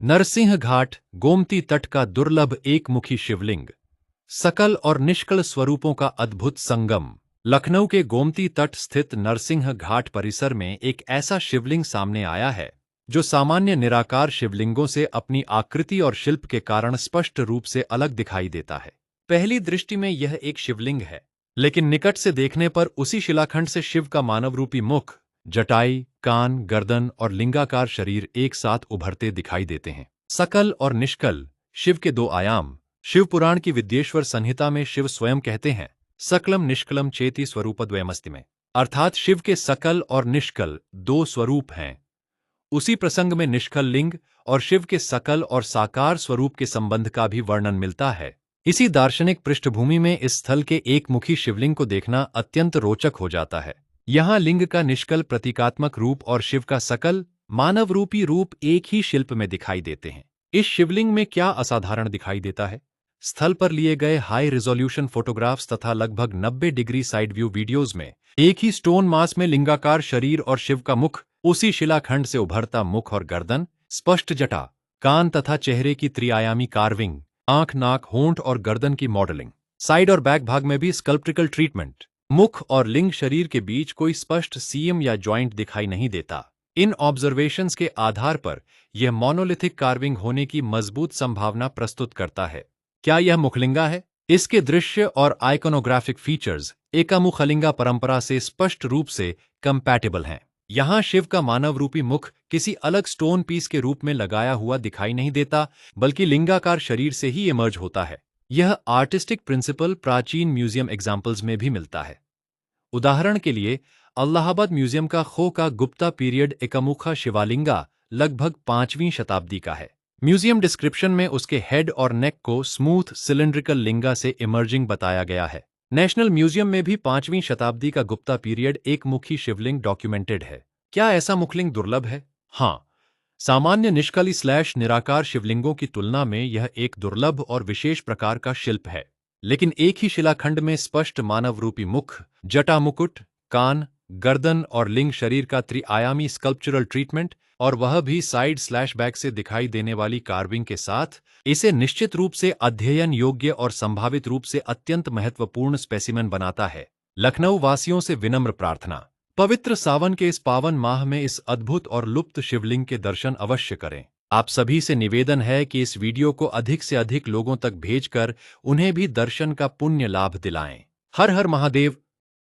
नरसिंह घाट, गोमती तट का दुर्लभ एकमुखी शिवलिंग। सकल और निष्कल स्वरूपों का अद्भुत संगम। लखनऊ के गोमती तट स्थित नरसिंह घाट परिसर में एक ऐसा शिवलिंग सामने आया है जो सामान्य निराकार शिवलिंगों से अपनी आकृति और शिल्प के कारण स्पष्ट रूप से अलग दिखाई देता है। पहली दृष्टि में यह एक शिवलिंग है, लेकिन निकट से देखने पर उसी शिलाखंड से शिव का मानवरूपी मुख, जटाई, कान, गर्दन और लिंगाकार शरीर एक साथ उभरते दिखाई देते हैं। सकल और निष्कल, शिव के दो आयाम। शिव पुराण की विद्येश्वर संहिता में शिव स्वयं कहते हैं, सकलम निष्कलम चेति स्वरूपद्वयमस्ति में, अर्थात शिव के सकल और निष्कल दो स्वरूप हैं। उसी प्रसंग में निष्कल लिंग और शिव के सकल और साकार स्वरूप के संबंध का भी वर्णन मिलता है। इसी दार्शनिक पृष्ठभूमि में इस स्थल के एकमुखी शिवलिंग को देखना अत्यंत रोचक हो जाता है। यहाँ लिंग का निष्कल प्रतीकात्मक रूप और शिव का सकल मानव रूपी रूप एक ही शिल्प में दिखाई देते हैं। इस शिवलिंग में क्या असाधारण दिखाई देता है? स्थल पर लिए गए हाई रिजोल्यूशन फोटोग्राफ्स तथा लगभग 90 डिग्री साइड व्यू वीडियोज में एक ही स्टोन मास में लिंगाकार शरीर और शिव का मुख, उसी शिलाखंड से उभरता मुख और गर्दन, स्पष्ट जटा, कान तथा चेहरे की त्रिआयामी कार्विंग, आंख, नाक, होंठ और गर्दन की मॉडलिंग, साइड और बैक भाग में भी स्कल्प्ट्रिकल ट्रीटमेंट, मुख और लिंग शरीर के बीच कोई स्पष्ट सीम या जॉइंट दिखाई नहीं देता। इन ऑब्जर्वेशंस के आधार पर यह मोनोलिथिक कार्विंग होने की मजबूत संभावना प्रस्तुत करता है। क्या यह मुखलिंगा है? इसके दृश्य और आइकोनोग्राफिक फीचर्स एकामुखलिंगा परंपरा से स्पष्ट रूप से कंपैटिबल हैं। यहाँ शिव का मानव रूपी मुख किसी अलग स्टोन पीस के रूप में लगाया हुआ दिखाई नहीं देता, बल्कि लिंगाकार शरीर से ही इमर्ज होता है। यह आर्टिस्टिक प्रिंसिपल प्राचीन म्यूजियम एग्जाम्पल्स में भी मिलता है। उदाहरण के लिए, अलाहाबाद म्यूजियम का खो का गुप्ता पीरियड एकमुखा शिवालिंगा लगभग 5वीं शताब्दी का है। म्यूजियम डिस्क्रिप्शन में उसके हेड और नेक को स्मूथ सिलिंड्रिकल लिंगा से इमर्जिंग बताया गया है। नेशनल म्यूजियम में भी 5वीं शताब्दी का गुप्ता पीरियड एकमुखी शिवलिंग डॉक्यूमेंटेड है। क्या ऐसा मुखलिंग दुर्लभ है? हाँ, सामान्य निष्कली स्लैश निराकार शिवलिंगों की तुलना में यह एक दुर्लभ और विशेष प्रकार का शिल्प है। लेकिन एक ही शिलाखंड में स्पष्ट मानव रूपी मुख, जटा, मुकुट, कान, गर्दन और लिंग शरीर का त्रिआयामी स्कल्पचरल ट्रीटमेंट, और वह भी साइड स्लैश बैक से दिखाई देने वाली कार्विंग के साथ, इसे निश्चित रूप से अध्ययन योग्य और संभावित रूप से अत्यंत महत्वपूर्ण स्पेसिमेन बनाता है। लखनऊ वासियों से विनम्र प्रार्थना, पवित्र सावन के इस पावन माह में इस अद्भुत और लुप्त शिवलिंग के दर्शन अवश्य करें। आप सभी से निवेदन है कि इस वीडियो को अधिक से अधिक लोगों तक भेजकर उन्हें भी दर्शन का पुण्य लाभ दिलाएं। हर हर महादेव।